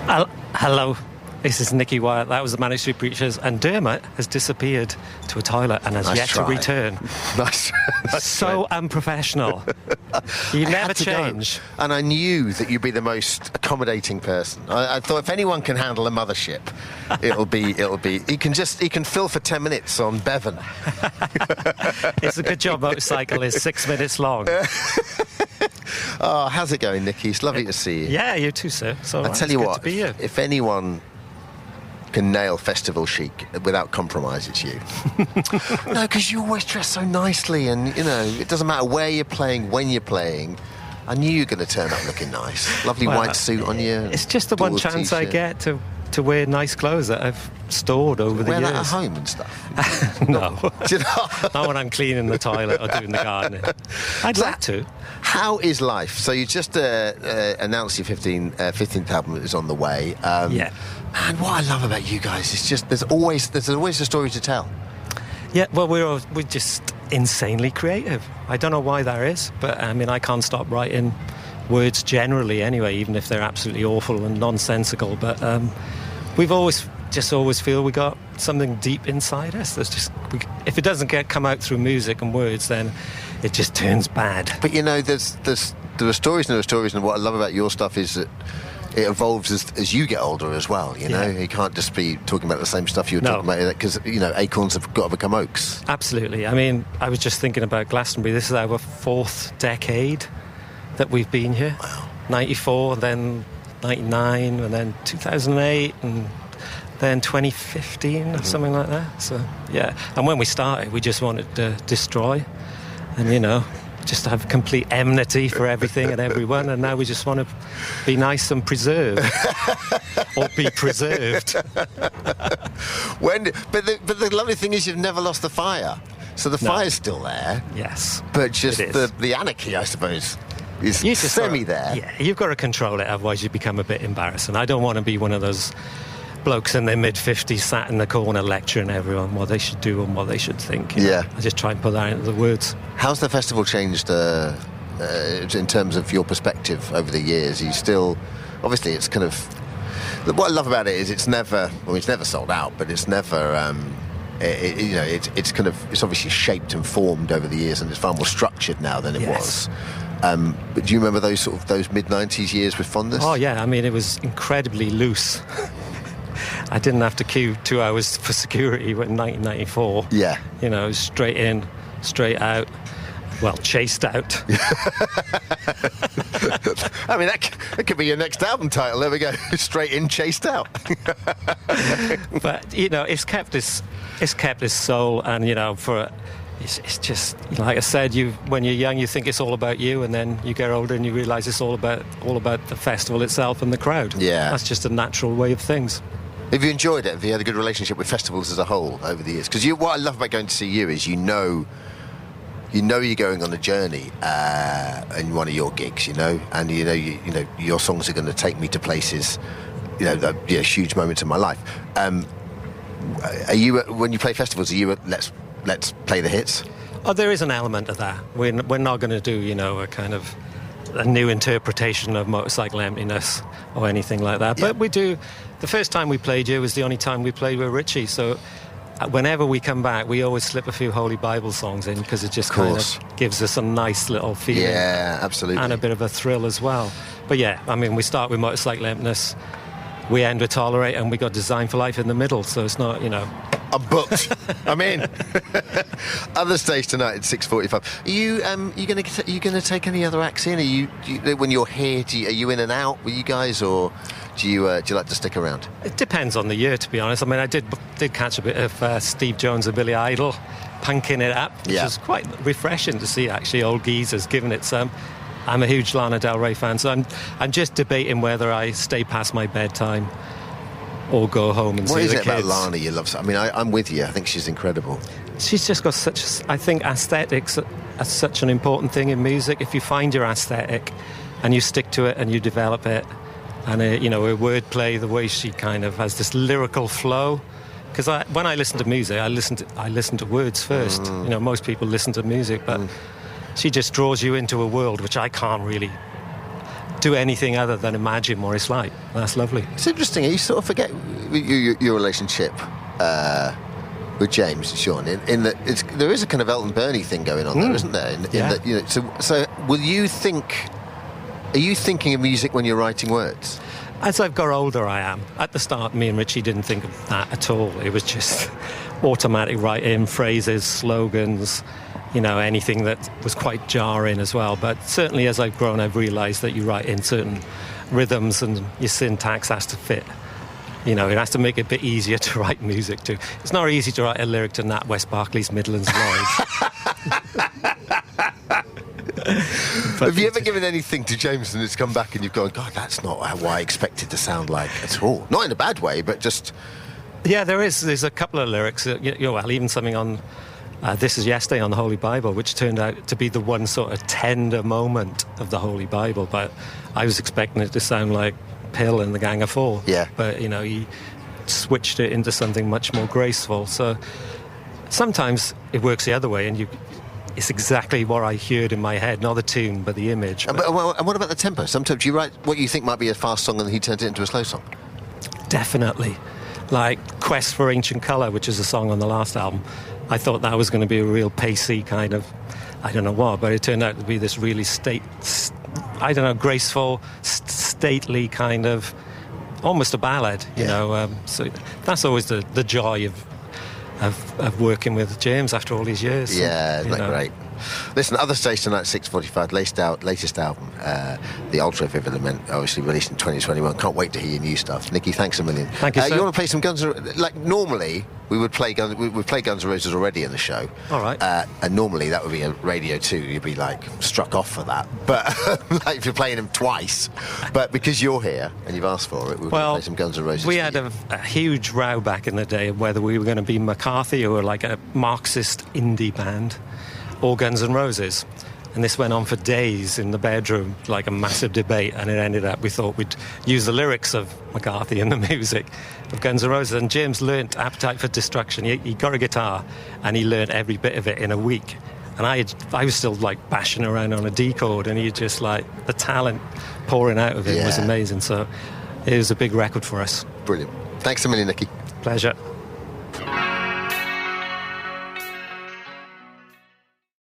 Hello, this is Nicky Wyatt. That was the Manic Street Preachers, and Dermot has disappeared to a toilet and has yet to return. Nice so unprofessional. You never change. And I knew that you'd be the most accommodating person. I thought if anyone can handle a mothership, it'll be. He can fill for 10 minutes on Bevan. It's a good job motorcycle is 6 minutes long. Oh, how's it going, Nicky? It's lovely to see you. Yeah, you too, sir. I tell you what, if anyone can nail festival chic without compromise, it's you. No, because you always dress so nicely, and it doesn't matter where you're playing, when you're playing. I knew you were going to turn up looking nice. Lovely white suit on you. It's just the one chance I get to wear nice clothes that I've stored over the years. Wear that at home and stuff? No. Not when I'm cleaning the toilet or doing the gardening. I'd like to. How is life? So you just announced your 15th album is on the way. Yeah. And what I love about you guys is just there's always a story to tell. Yeah, well, we're just insanely creative. I don't know why that is, but I mean, I can't stop writing words generally anyway, even if they're absolutely awful and nonsensical. But we've always feel we got something deep inside us. If it doesn't come out through music and words, then it just turns bad. But there are stories and there are stories, and what I love about your stuff is that it evolves as you get older as well. You can't just be talking about the same stuff you were talking about, because acorns have got to become oaks. Absolutely. I mean, I was just thinking about Glastonbury. This is our 4th decade that we've been here. Wow. 94, then 99, and then 2008, and then 2015 or something like that. So yeah, and when we started, we just wanted to destroy, and just have complete enmity for everything and everyone, and now we just want to be nice and preserve, or be preserved. But the lovely thing is you've never lost the fire, so the fire's still there. Yes, but just the anarchy, I suppose, is semi there. Yeah, you've got to control it, otherwise you become a bit embarrassing. I don't want to be one of those blokes in their mid-50s sat in the corner lecturing everyone what they should do and what they should think. Yeah. I just try and put that into the words. How's the festival changed in terms of your perspective over the years? Are you still... Obviously, it's kind of... What I love about it is it's never sold out, but it's never... it's obviously shaped and formed over the years, and it's far more structured now than it was. But do you remember those mid-90s years with fondness? Oh, yeah. I mean, it was incredibly loose. I didn't have to queue 2 hours for security in 1994. Yeah. Straight in, straight out. Well, chased out. I mean, that could be your next album title. There we go. Straight in, chased out. But, it's kept this soul, and, it's just, like I said, when you're young, you think it's all about you, and then you get older and you realise it's all about the festival itself and the crowd. Yeah. That's just a natural way of things. Have you enjoyed it? Have you had a good relationship with festivals as a whole over the years? Because what I love about going to see you is you're going on a journey in one of your gigs, and your songs are going to take me to places, huge moments in my life. Are you when you play festivals? Are you let's play the hits? Oh, there is an element of that. We're not going to do a kind of a new interpretation of Motorcycle Emptiness or anything like that. Yeah. But we do. The first time we played here was the only time we played with Richey. So whenever we come back, we always slip a few Holy Bible songs in, because it just kind of gives us a nice little feeling. Yeah, absolutely. And a bit of a thrill as well. But yeah, I mean, we start with Motorcycle Emptiness, we end with Tolerate, and we got Design for Life in the middle. So it's not, I'm booked. I'm in. Other stage tonight at 6:45. Are you going to take any other acts in? Are you when you're here? Are you in and out with you guys, or do you like to stick around? It depends on the year, to be honest. I mean, I did catch a bit of Steve Jones and Billy Idol punking it up, which was quite refreshing to see. Actually, old geezers giving it some. I'm a huge Lana Del Rey fan, so I'm just debating whether I stay past my bedtime or go home and see the kids. What is it about Lana you love? I mean, I'm with you. I think she's incredible. She's just got I think aesthetics are such an important thing in music. If you find your aesthetic and you stick to it and you develop it, and her wordplay, the way she kind of has this lyrical flow. Because when I listen to music, I listen to words first. Most people listen to music, but she just draws you into a world which I can't really do anything other than imagine what it's like. That's lovely. It's interesting. You sort of forget your relationship with James, Sean, in that there is a kind of Elton Bernie thing going on there, isn't there? In that, you know, so will you think? Are you thinking of music when you're writing words? As I've got older, I am. At the start, me and Richey didn't think of that at all. It was just automatic write-in, phrases, slogans, you know, anything that was quite jarring as well. But certainly as I've grown, I've realised that you write in certain rhythms and your syntax has to fit. You know, it has to make it a bit easier to write music to. It's not easy to write a lyric to Nat West Barclay's Midlands Live. Have you ever given anything to James and it's come back and you've gone, God, that's not how I expected to sound like at all? Not in a bad way, but just... Yeah, there's a couple of lyrics, well, even something on This Is Yesterday on the Holy Bible, which turned out to be the one sort of tender moment of the Holy Bible, but I was expecting it to sound like Pill and the Gang of Four. Yeah. But, you know, he switched it into something much more graceful. So sometimes it works the other way, and it's exactly what I heard in my head, not the tune, but the image. And what about the tempo? Sometimes you write what you think might be a fast song and he turns it into a slow song. Definitely. Like Quest for Ancient Colour, which is a song on the last album. I thought that was going to be a real pacey kind of, I don't know what, but it turned out to be this really graceful, stately kind of, almost a ballad, you know. So that's always the joy of working with James after all these years. Yeah, isn't that great? Listen, other stage tonight, 6:45, latest album, The Ultra Vivid Lament, obviously released in 2021. Can't wait to hear your new stuff. Nicky, thanks a million. Thank you, sir. You want to play some Guns N' Roses? Like, normally, we would play Guns N' Roses already in the show. All right. And normally, that would be a Radio 2. You'd be, like, struck off for that. But, like, if you're playing them twice. But because you're here and you've asked for it, we'll play some Guns N' Roses. We had a huge row back in the day of whether we were going to be McCarthy or, like, a Marxist indie band, or Guns N' Roses. And this went on for days in the bedroom, like a massive debate, and it ended up we thought we'd use the lyrics of McCarthy and the music of Guns N' Roses. And James learnt Appetite for Destruction. He got a guitar and he learnt every bit of it in a week. And I was still like bashing around on a D chord, and he just like, the talent pouring out of him was amazing. So it was a big record for us. Brilliant. Thanks a million, Nicky. Pleasure.